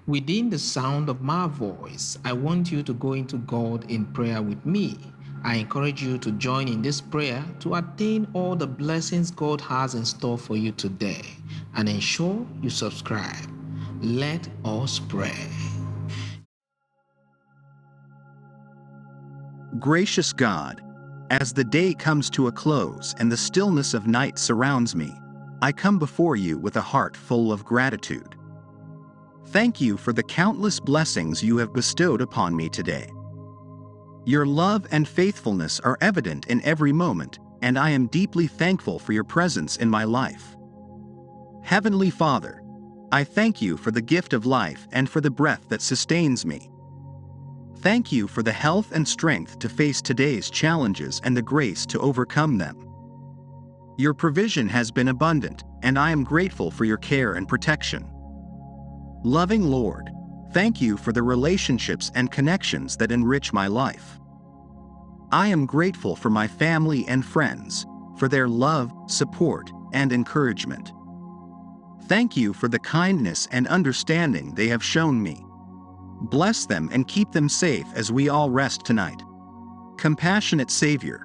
Within the sound of my voice, I want you to go into God in prayer with me. I encourage you to join in this prayer to attain all the blessings God has in store for you today, and ensure you subscribe. Let us pray. Gracious God, as the day comes to a close and the stillness of night surrounds me, I come before you with a heart full of gratitude. Thank you for the countless blessings you have bestowed upon me today. Your love and faithfulness are evident in every moment, and I am deeply thankful for your presence in my life. Heavenly Father, I thank you for the gift of life and for the breath that sustains me. Thank you for the health and strength to face today's challenges and the grace to overcome them. Your provision has been abundant, and I am grateful for your care and protection. Loving Lord, thank you for the relationships and connections that enrich my life. I am grateful for my family and friends, for their love, support, and encouragement. Thank you for the kindness and understanding they have shown me. Bless them and keep them safe as we all rest tonight. Compassionate Savior,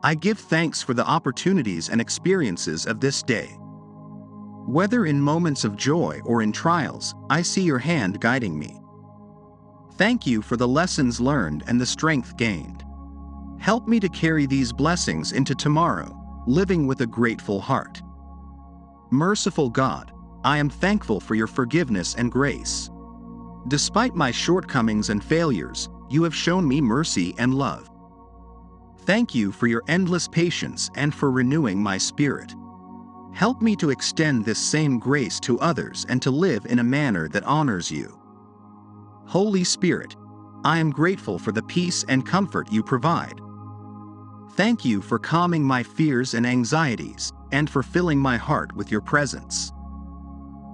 I give thanks for the opportunities and experiences of this day. Whether in moments of joy or in trials, I see your hand guiding me. Thank you for the lessons learned and the strength gained. Help me to carry these blessings into tomorrow, living with a grateful heart. Merciful God, I am thankful for your forgiveness and grace. Despite my shortcomings and failures, you have shown me mercy and love. Thank you for your endless patience and for renewing my spirit. Help me to extend this same grace to others and to live in a manner that honors you. Holy Spirit, I am grateful for the peace and comfort you provide. Thank you for calming my fears and anxieties, and for filling my heart with your presence.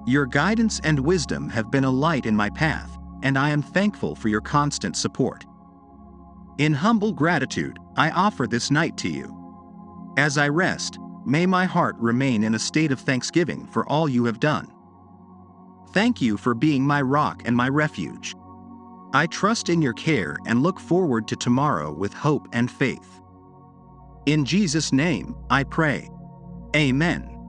Your guidance and wisdom have been a light in my path, and I am thankful for your constant support. In humble gratitude, I offer this night to you. As I rest, may my heart remain in a state of thanksgiving for all you have done. Thank you for being my rock and my refuge. I trust in your care and look forward to tomorrow with hope and faith. In Jesus' name, I pray. Amen.